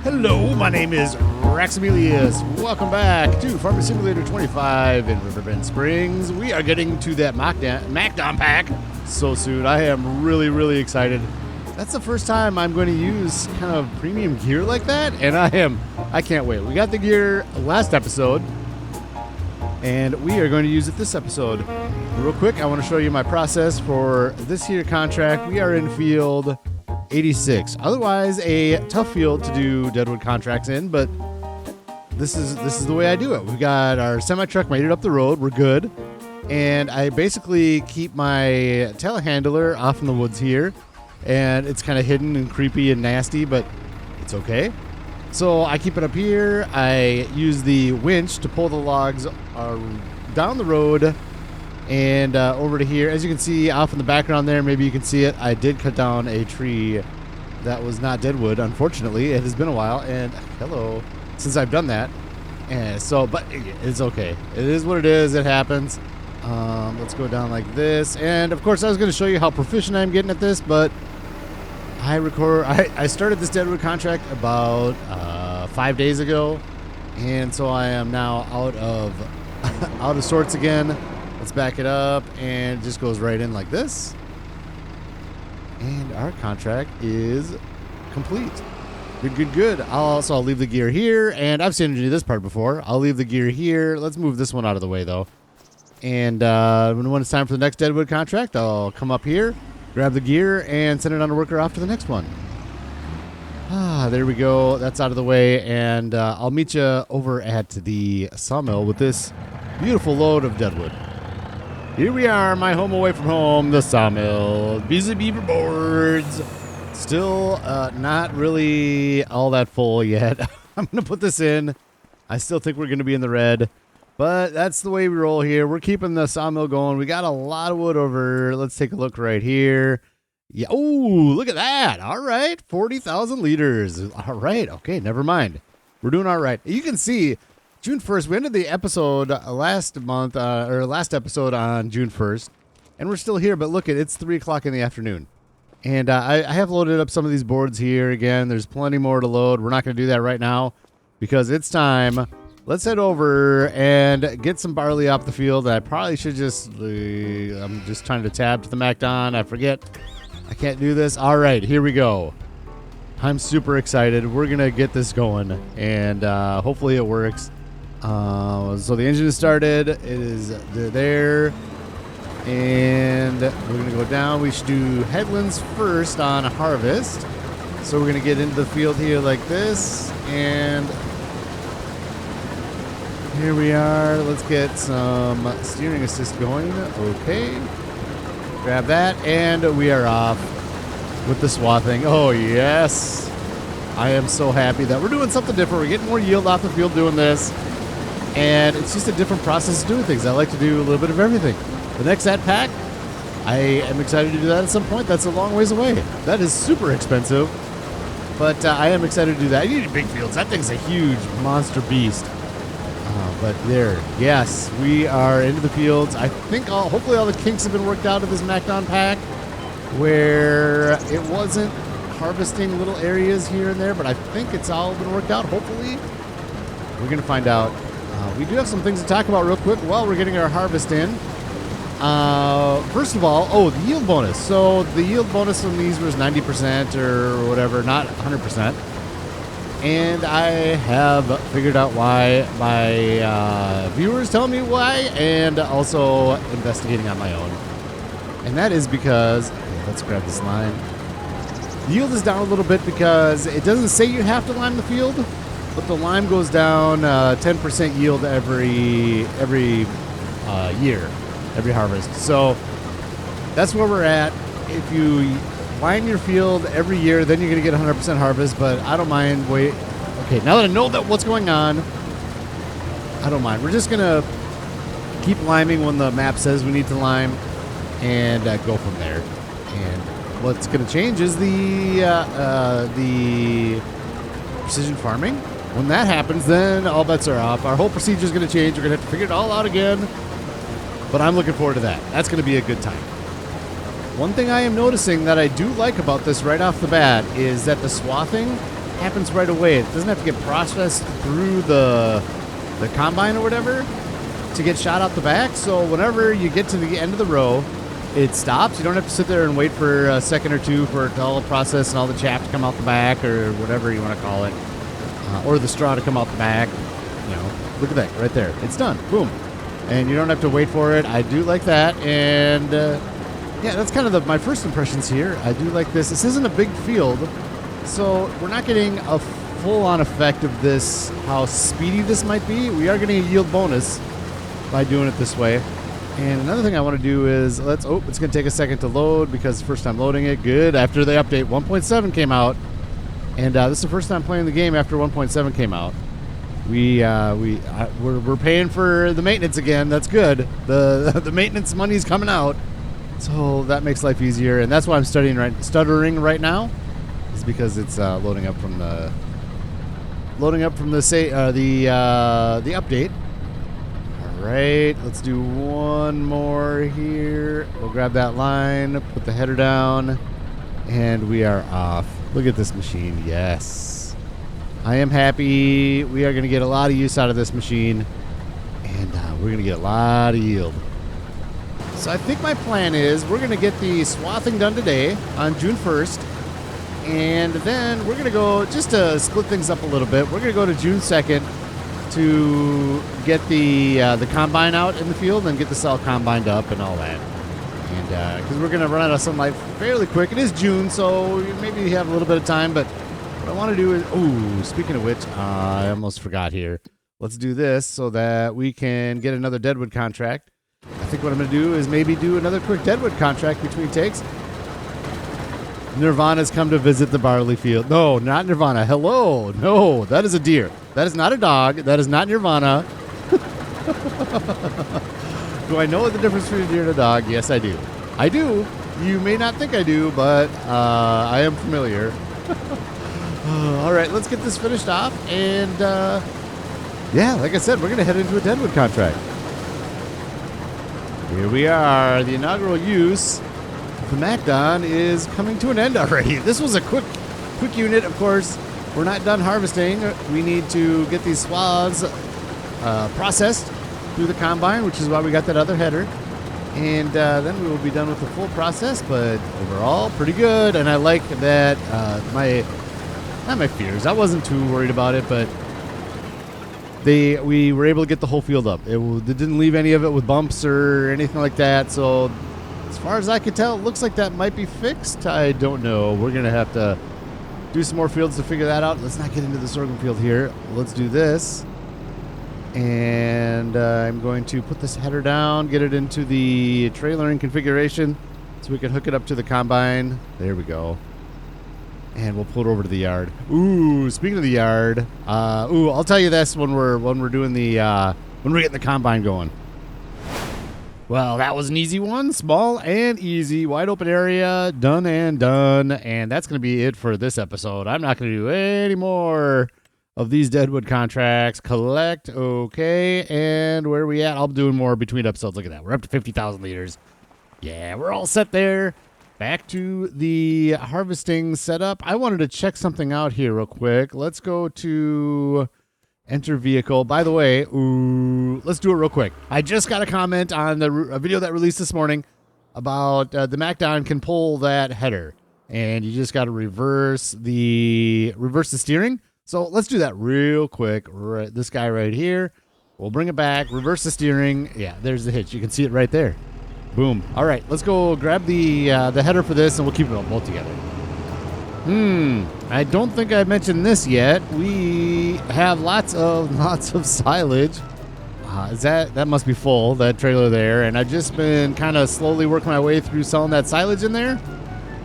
Hello, my name is Raxamelius. Welcome back to Farming Simulator 25 in Riverbend Springs. We are getting to that MacDon pack so soon. I am really excited. That's the first time I'm going to use kind of premium gear like that, and I can't wait. We got the gear last episode, and we are going to use it this episode. Real quick, I want to show you my process for this here contract. We are in field 86. Otherwise, a tough field to do Deadwood contracts in, but this is the way I do it. We've got our semi-truck made it up the road. We're good. And I basically keep my telehandler off in the woods here, and it's kind of hidden and creepy and nasty, but it's okay. So I keep it up here. I use the winch to pull the logs down the road and over to here. As you can see off in the background there, maybe you can see it, I did cut down a tree that was not Deadwood, unfortunately. It has been a while, and hello, since I've done that. And so, but it's okay. It is what it is. It happens. Let's go down like this. And of course, I was going to show you how proficient I'm getting at this, but I started this Deadwood contract about 5 days ago, and so I am now out of sorts again. Let's back it up, and it just goes right in like this. And our contract is complete. Good. I'll leave the gear here, and I've seen you do this part before. I'll leave the gear here. Let's move this one out of the way, though. And when it's time for the next Deadwood contract, I'll come up here, grab the gear, and send it on a worker off to the next one. There we go. That's out of the way, and I'll meet you over at the sawmill with this beautiful load of Deadwood. Here we are, my home away from home, the sawmill. Busy beaver boards. Still not really all that full yet. I'm going to put this in. I still think we're going to be in the red, but that's the way we roll here. We're keeping the sawmill going. We got a lot of wood over. Let's take a look right here. Yeah. Oh, look at that. All right. 40,000 liters. All right. Okay, never mind. We're doing all right. You can see June 1st, we ended the episode last episode on June 1st, and we're still here, but look, it's 3 o'clock in the afternoon. And I have loaded up some of these boards here again. There's plenty more to load. We're not going to do that right now because it's time. Let's head over and get some barley off the field. I probably should I'm just trying to tab to the MacDon. I forget. I can't do this. All right, here we go. I'm super excited. We're going to get this going, and hopefully it works. So the engine is started. It is there, and we're going to go down. We should do headlands first on harvest. So we're going to get into the field here like this, and here we are. Let's get some steering assist going. Okay, grab that, and we are off with the swathing. Oh yes, I am so happy that we're doing something different. We're getting more yield off the field doing this. And it's just a different process of doing things. I like to do a little bit of everything. The next ad pack, I am excited to do that at some point. That's a long ways away. That is super expensive. But I am excited to do that. I need big fields. That thing's a huge monster beast. But there, yes, we are into the fields. I think hopefully all the kinks have been worked out of this MacDon pack, where it wasn't harvesting little areas here and there, but I think it's all been worked out, hopefully. We're going to find out. We do have some things to talk about real quick while we're getting our harvest in. First of all, the yield bonus. So the yield bonus on these was 90% or whatever, not 100%. And I have figured out why. My viewers tell me why, and also investigating on my own. And that is because, let's grab this line. The yield is down a little bit because it doesn't say you have to lime the field, but the lime goes down 10% yield every year, every harvest. So that's where we're at. If you lime your field every year, then you're going to get 100% harvest, but I don't mind. Okay, now that I know what's going on, I don't mind. We're just going to keep liming when the map says we need to lime and go from there. And what's going to change is the precision farming. When that happens, then all bets are off. Our whole procedure is going to change. We're going to have to figure it all out again. But I'm looking forward to that. That's going to be a good time. One thing I am noticing that I do like about this right off the bat is that the swathing happens right away. It doesn't have to get processed through the combine or whatever to get shot out the back. So whenever you get to the end of the row, it stops. You don't have to sit there and wait for a second or two for it to all process and all the chaff to come out the back or whatever you want to call it, or the straw to come out the back. You know, look at that right there. It's done. Boom. And you don't have to wait for it. I do like that. And yeah, that's kind of my first impressions here. I do like this. This isn't a big field, so we're not getting a full-on effect of this, how speedy this might be. We are getting a yield bonus by doing it this way. And another thing I want to do is it's going to take a second to load because first time loading it. Good. After the update, 1.7 came out, and this is the first time playing the game after 1.7 came out. We're paying for the maintenance again. That's good. The maintenance money's coming out, so that makes life easier. And that's why I'm stuttering right now, is because it's loading up from the update. All right, let's do one more here. We'll grab that line, put the header down, and we are off. Look at this machine. Yes. I am happy. We are going to get a lot of use out of this machine, and we're going to get a lot of yield. So I think my plan is we're going to get the swathing done today on June 1st, and then we're going to go, just to split things up a little bit, we're going to go to June 2nd to get the combine out in the field and get the cell combined up and all that. And because we're going to run out of sunlight fairly quick. It is June, so maybe you have a little bit of time, but what I want to do is, speaking of which, I almost forgot here. Let's do this so that we can get another Deadwood contract. I think what I'm going to do is maybe do another quick Deadwood contract between takes. Nirvana's come to visit the barley field. No, not Nirvana. Hello. No, that is a deer. That is not a dog. That is not Nirvana. Do I know the difference between a deer and a dog? Yes, I do. I do. You may not think I do, but I am familiar. All right, let's get this finished off. And, yeah, like I said, we're going to head into a Deadwood contract. Here we are. The inaugural use of the MacDon is coming to an end already. This was a quick unit, of course. We're not done harvesting. We need to get these swaths processed through the combine, which is why we got that other header. And then we will be done with the full process, but overall, pretty good. And I like that not my fears. I wasn't too worried about it, but we were able to get the whole field up. It didn't leave any of it with bumps or anything like that. So as far as I could tell, it looks like that might be fixed. I don't know. We're going to have to do some more fields to figure that out. Let's not get into the sorghum field here. Let's do this. And I'm going to put this header down, get it into the trailering configuration so we can hook it up to the combine. There we go. And we'll pull it over to the yard. Ooh, speaking of the yard, I'll tell you this when we're doing when we're getting the combine going. Well, that was an easy one, small and easy, wide open area, done and done, and that's going to be it for this episode. I'm not going to do any more of these Deadwood contracts. Collect, okay, and where are we at? I'll be doing more between episodes. Look at that, we're up to 50,000 liters. Yeah, we're all set there. Back to the harvesting setup. I wanted to check something out here real quick. Let's go to enter vehicle. By the way, let's do it real quick. I just got a comment on a video that released this morning about the MacDon can pull that header, and you just got to reverse the steering. So let's do that real quick. This guy right here. We'll bring it back, reverse the steering. Yeah, there's the hitch. You can see it right there. Boom. All right, let's go grab the header for this, and we'll keep it all both together. I don't think I mentioned this yet. We have lots of silage. That must be full, that trailer there. And I've just been kind of slowly working my way through selling that silage in there.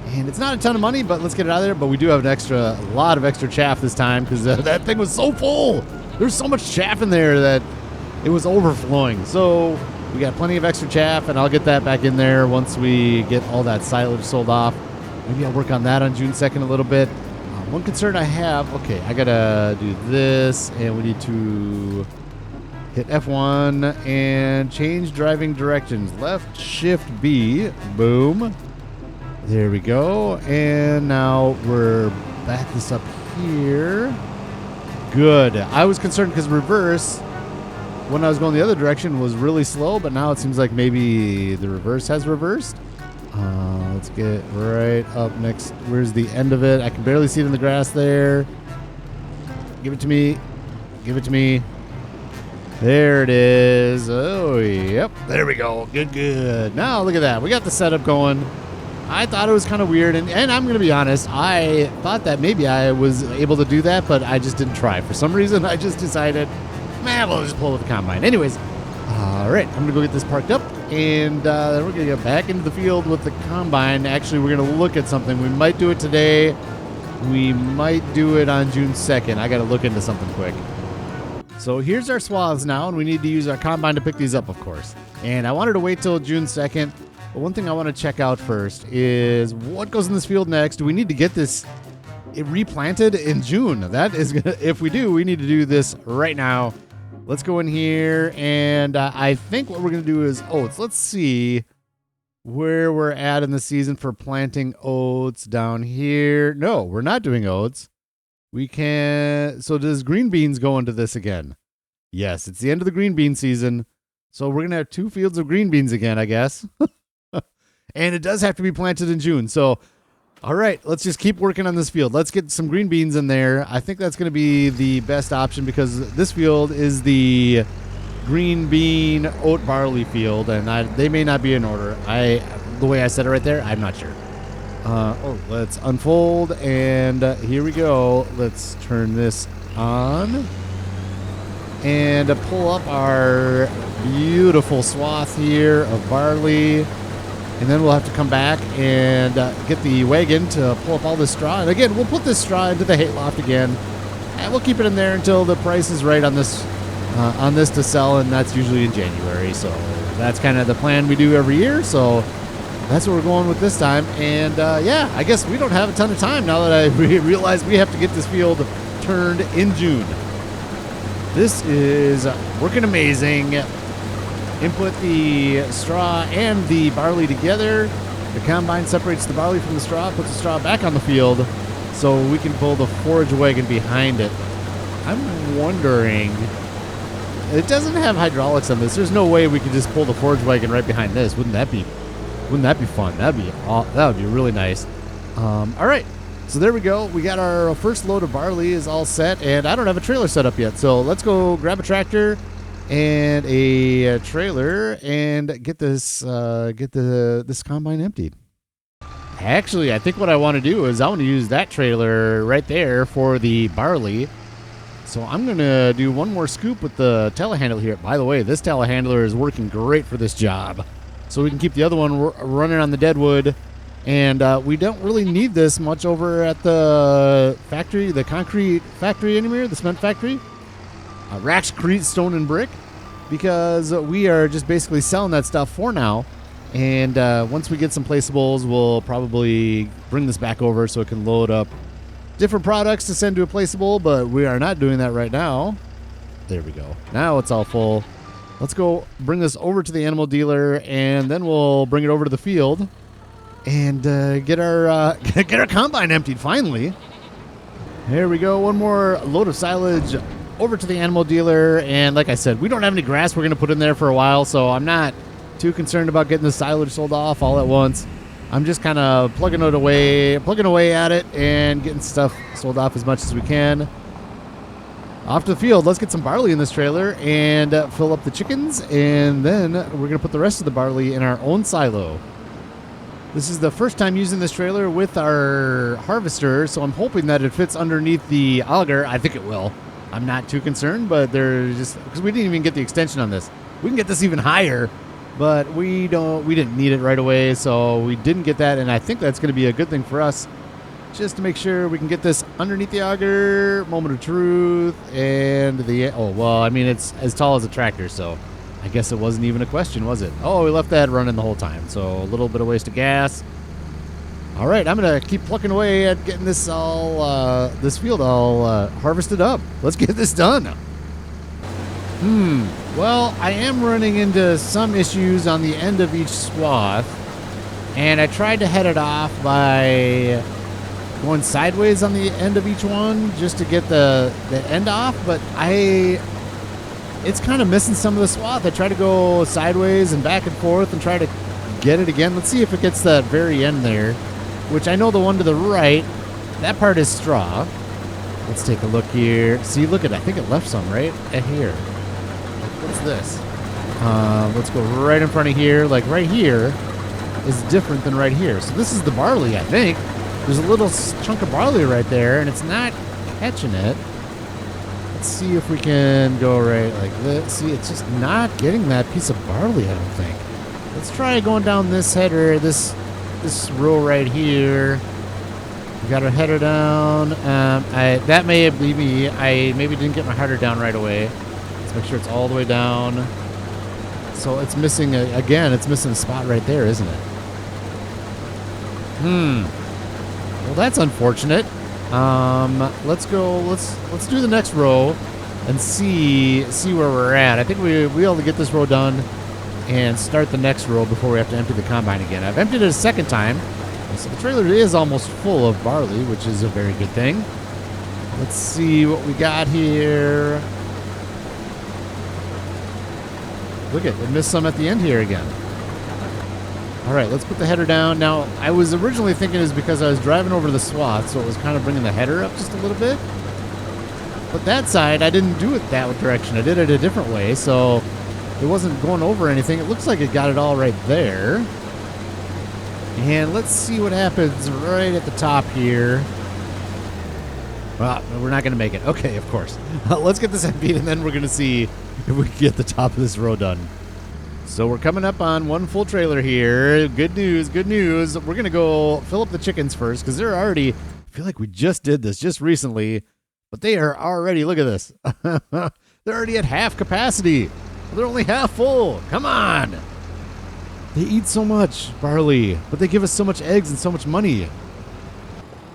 And it's not a ton of money, but let's get it out of there. But we do have a lot of extra chaff this time because that thing was so full. There's so much chaff in there that it was overflowing. So we got plenty of extra chaff, and I'll get that back in there once we get all that silage sold off. Maybe I'll work on that on June 2nd a little bit. One concern I have, okay, I gotta do this, and we need to hit F1 and change driving directions. Left shift B, boom. There we go. And now we're back this up here. Good. I was concerned because reverse, when I was going the other direction, was really slow, but now it seems like maybe the reverse has reversed. Let's get right up next. Where's the end of it? I can barely see it in the grass there. Give it to me. Give it to me. There it is. Oh, yep. There we go. Good, good. Now, look at that. We got the setup going. I thought it was kind of weird, and I'm going to be honest, I thought that maybe I was able to do that, but I just didn't try. For some reason, I just decided, man, we'll just pull with the combine. Anyways, all right, I'm going to go get this parked up, and then we're going to get back into the field with the combine. Actually, we're going to look at something. We might do it today. We might do it on June 2nd. I got to look into something quick. So here's our swaths now, and we need to use our combine to pick these up, of course. And I wanted to wait till June 2nd. But one thing I want to check out first is what goes in this field next. Do we need to get this replanted in June? That is gonna, if we do, we need to do this right now. Let's go in here, and I think what we're going to do is oats. Let's see where we're at in the season for planting oats down here. No, we're not doing oats. We can. So does green beans go into this again? Yes, it's the end of the green bean season. So we're going to have 2 fields of green beans again, I guess. And it does have to be planted in June. So, all right, let's just keep working on this field. Let's get some green beans in there. I think that's going to be the best option because this field is the green bean oat barley field, and they may not be in order. The way I said it right there, I'm not sure. Let's unfold, and here we go. Let's turn this on and pull up our beautiful swath here of barley. And then we'll have to come back and get the wagon to pull up all this straw. And again, we'll put this straw into the hay loft again. And we'll keep it in there until the price is right on this to sell. And that's usually in January. So that's kind of the plan we do every year. So that's what we're going with this time. And yeah, I guess we don't have a ton of time now that I realize we have to get this field turned in June. This is working amazing. Input the straw and the barley together. The combine separates the barley from the straw, puts the straw back on the field so we can pull the forage wagon behind it. I'm wondering, it doesn't have hydraulics on this. There's no way we could just pull the forage wagon right behind this. Wouldn't that be fun? That would be really nice. All right. So there we go. We got our first load of barley is all set, and I don't have a trailer set up yet. So let's go grab a tractor and a trailer and get this this combine emptied. Actually, I think what I want to do is I want to use that trailer right there for the barley. So I'm going to do one more scoop with the telehandler here. By the way, this telehandler is working great for this job. So we can keep the other one running on the Deadwood. And we don't really need this much over at the factory, the concrete factory anymore, the cement factory. Raxamelius stone and brick, because we are just basically selling that stuff for now. And once we get some placeables, we'll probably bring this back over so it can load up different products to send to a placeable, but we are not doing that right now. There we go. Now it's all full. Let's go bring this over to the animal dealer, and then we'll bring it over to the field and get our combine emptied finally. There we go. One more load of silage over to the animal dealer, and like I said, we don't have any grass we're going to put in there for a while, so I'm not too concerned about getting the silage sold off all at once. I'm just kind of plugging away at it and getting stuff sold off as much as we can. Off to the field. Let's get some barley in this trailer and fill up the chickens, and then we're going to put the rest of the barley in our own silo. This is the first time using this trailer with our harvester, so I'm hoping that it fits underneath the auger. I think it will. I'm not too concerned, but they're just because we didn't even get the extension on this. We can get this even higher, but we didn't need it right away, so we didn't get that, and I think that's going to be a good thing for us, just to make sure we can get this underneath the auger. Moment of truth, and it's as tall as a tractor, so I guess it wasn't even a question, was it? Oh, we left that running the whole time, so a little bit of waste of gas. All right, I'm gonna keep plucking away at getting this field all harvested up. Let's get this done. Well, I am running into some issues on the end of each swath, and I tried to head it off by going sideways on the end of each one just to get the end off, but it's kind of missing some of the swath. I try to go sideways and back and forth and try to get it again. Let's see if it gets that very end there, which I know the one to the right, that part is straw. Let's take a look here. See, look at it. I think it left some right at here. What's this? Let's go right in front of here. Like right here is different than right here. So this is the barley, I think. There's a little chunk of barley right there, and it's not catching it. Let's see if we can go right like this. See, it's just not getting that piece of barley, I don't think. Let's try going down this header, this row right here. We got our header down. That may be me. I maybe didn't get my header down right away. Let's make sure it's all the way down. So it's missing, again, it's missing a spot right there, isn't it? Well, that's unfortunate. Let's do the next row and see where we're at. I think we'll be able to get this row done and start the next row before we have to empty the combine again. I've emptied it a second time, so the trailer is almost full of barley, which is a very good thing. Let's see what we got here. Look at it, missed some at the end here again. All right, let's put the header down. Now, I was originally thinking it was because I was driving over the swath, so it was kind of bringing the header up just a little bit. But that side, I didn't do it that direction. I did it a different way, so it wasn't going over anything. It looks like it got it all right there. And let's see what happens right at the top here. Well, we're not going to make it. Okay, of course. Let's get this emptied, and then we're going to see if we can get the top of this row done. So we're coming up on one full trailer here. Good news, good news. We're going to go fill up the chickens first because they're already, I feel like we just did this just recently, but they are already, look at this. They're already at half capacity. They're only half full. Come on. They eat so much barley, but they give us so much eggs and so much money.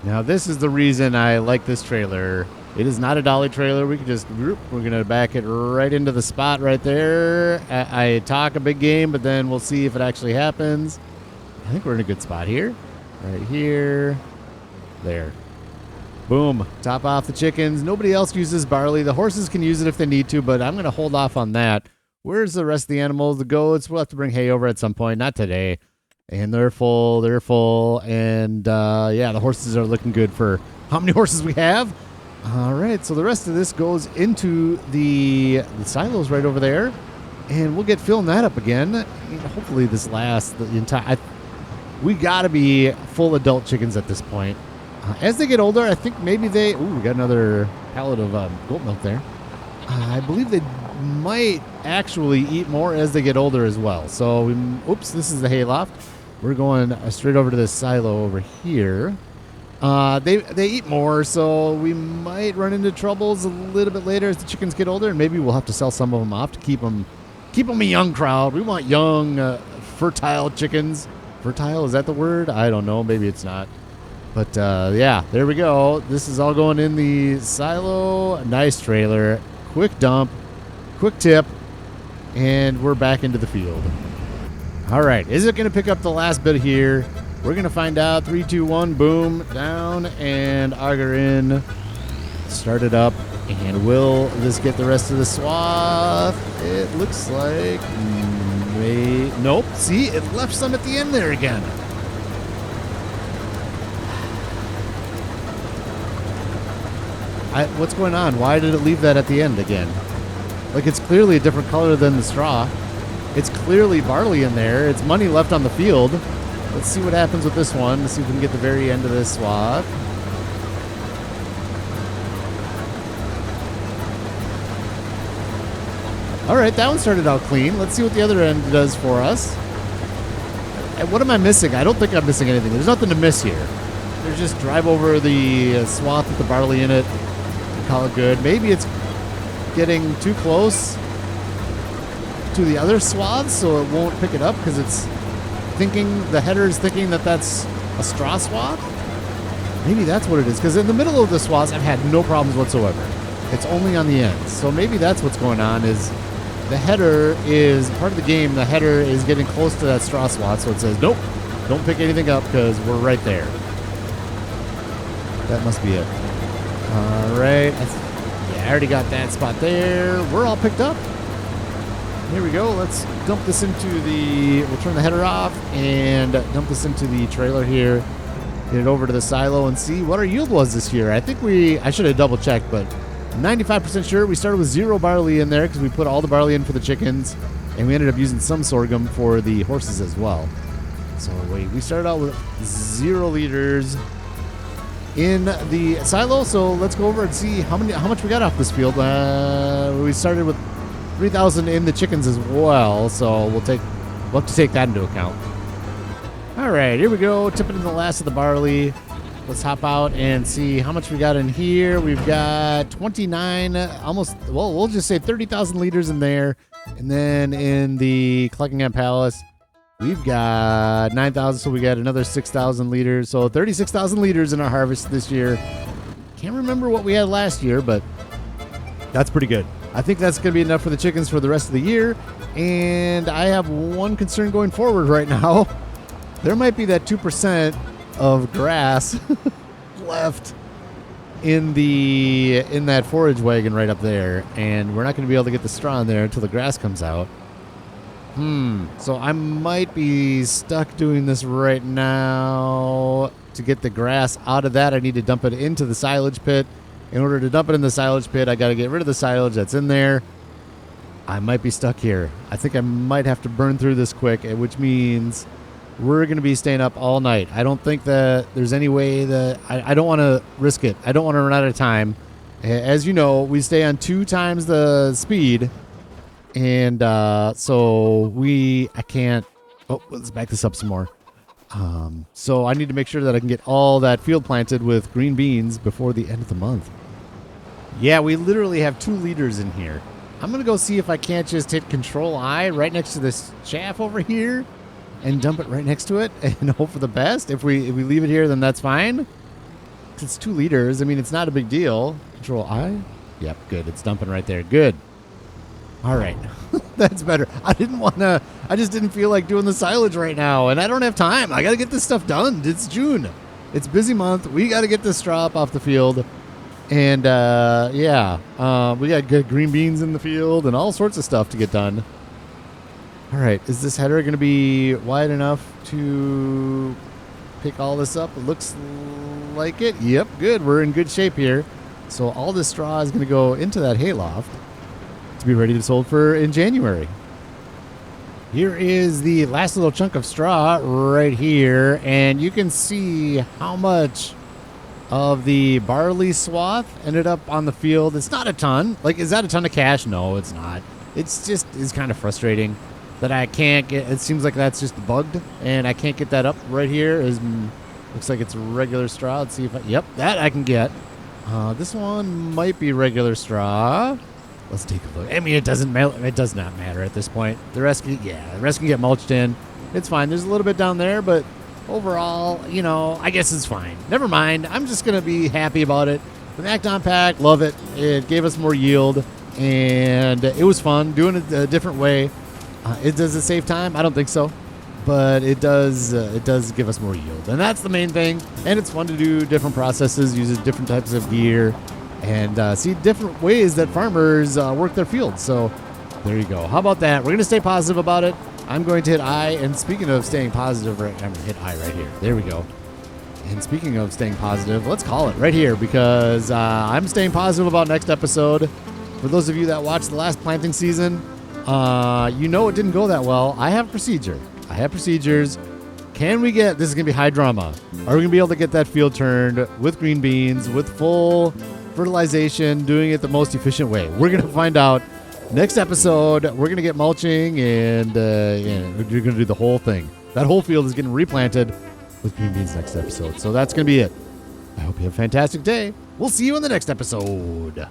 Now, this is the reason I like this trailer. It is not a dolly trailer. We can just, we're going to back it right into the spot right there. I talk a big game, but then we'll see if it actually happens. I think we're in a good spot here. Right here. There. Boom. Top off the chickens. Nobody else uses barley. The horses can use it if they need to, but I'm going to hold off on that. Where's the rest of the animals? The goats, we'll have to bring hay over at some point. Not today. And they're full. They're full. And, yeah, the horses are looking good for how many horses we have. All right, so the rest of this goes into the silos right over there, and we'll get filling that up again. Hopefully this lasts the entire... we got to be full adult chickens at this point. As they get older, I think maybe they... Ooh, we got another pallet of goat milk there. I believe they might actually eat more as they get older as well. So, oops, this is the hay loft. We're going straight over to this silo over here. They eat more, so we might run into troubles a little bit later as the chickens get older, and maybe we'll have to sell some of them off to keep them a young crowd. We want young, fertile chickens. Fertile, is that the word? I don't know. Maybe it's not. But, yeah, there we go. This is all going in the silo. Nice trailer. Quick dump. Quick tip. And we're back into the field. All right. Is it going to pick up the last bit here? We're going to find out. 3, 2, 1, boom, down, and auger in. Start it up, and will this get the rest of the swath? It looks like... nope. See, it left some at the end there again. What's going on? Why did it leave that at the end again? Like, it's clearly a different color than the straw. It's clearly barley in there. It's money left on the field. Let's see what happens with this one. Let's see if we can get the very end of this swath. All right, that one started out clean. Let's see what the other end does for us. And what am I missing? I don't think I'm missing anything. There's nothing to miss here. There's just drive over the swath with the barley in it and call it good. Maybe it's getting too close to the other swaths, so it won't pick it up because it's the header is thinking that that's a straw swath. Maybe that's what it is, because in the middle of the swaths, I've had no problems whatsoever. It's only on the ends. So maybe that's what's going on, is the header is part of the game. The header is getting close to that straw swath, so it says, nope, don't pick anything up because we're right there. That must be it. All right. Yeah, I already got that spot there. We're all picked up. Here we go. Let's dump this into we'll turn the header off and dump this into the trailer here. Get it over to the silo and see what our yield was this year. I think I should have double checked, but 95% sure. We started with 0 barley in there because we put all the barley in for the chickens, and we ended up using some sorghum for the horses as well. So we started out with 0 liters in the silo. So let's go over and see how much we got off this field. We started with 3,000 in the chickens as well, so we'll have to take that into account. All right, here we go. Tipping in the last of the barley. Let's hop out and see how much we got in here. We've got 29, we'll just say 30,000 liters in there. And then in the Cluckingham Palace, we've got 9,000, so we got another 6,000 liters. So 36,000 liters in our harvest this year. Can't remember what we had last year, but that's pretty good. I think that's going to be enough for the chickens for the rest of the year. And I have one concern going forward right now. There might be that 2% of grass left in that forage wagon right up there, and we're not going to be able to get the straw in there until the grass comes out. So I might be stuck doing this right now. To get the grass out of that, I need to dump it into the silage pit. In order to dump it in the silage pit, I got to get rid of the silage that's in there. I might be stuck here. I think I might have to burn through this quick, which means we're going to be staying up all night. I don't think that there's any way that I don't want to risk it. I don't want to run out of time. As you know, we stay on 2 times the speed. And so I can't. Oh, let's back this up some more. So I need to make sure that I can get all that field planted with green beans before the end of the month. Yeah, we literally have 2 liters in here. I'm going to go see if I can't just hit Control-I right next to this chaff over here and dump it right next to it and hope for the best. If we leave it here, then that's fine. It's 2 liters. I mean, it's not a big deal. Control-I. Yep, good. It's dumping right there. Good. All right. That's better. I just didn't feel like doing the silage right now, and I don't have time. I got to get this stuff done. It's June. It's a busy month. We got to get this straw up off the field. And, we got good green beans in the field and all sorts of stuff to get done. All right, is this header going to be wide enough to pick all this up? It looks like it. Yep, good. We're in good shape here. So all this straw is going to go into that hayloft to be ready to be sold for in January. Here is the last little chunk of straw right here, and you can see how much of the barley swath ended up on the field. It's not a ton. Like, is that a ton of cash? No, it's not. It's kind of frustrating that I can't get. It seems like that's just bugged, and I can't get that up right here. Looks like it's regular straw. Let's see if yep, that I can get. This one might be regular straw. Let's take a look. I mean, it does not matter at this point. The rest can get mulched in. It's fine. There's a little bit down there, but overall, I guess it's fine. Never mind. I'm just gonna be happy about it. The MacDon pack, love it. It gave us more yield, and it was fun doing it a different way. Does it save time? I don't think so, but it does give us more yield, and that's the main thing. And it's fun to do different processes, use different types of gear, and see different ways that farmers work their fields. So there you go. How about that? We're going to stay positive about it. I'm going to hit I, and speaking of staying positive, I'm going to hit I right here. There we go. And speaking of staying positive, let's call it right here, because I'm staying positive about next episode. For those of you that watched the last planting season, it didn't go that well. I have procedures. Can we get, this is going to be high drama, are we going to be able to get that field turned with green beans, with full fertilization, doing it the most efficient way? We're going to find out next episode. We're going to get mulching, and we're going to do the whole thing. That whole field is getting replanted with green beans next episode. So that's going to be it. I hope you have a fantastic day. We'll see you in the next episode.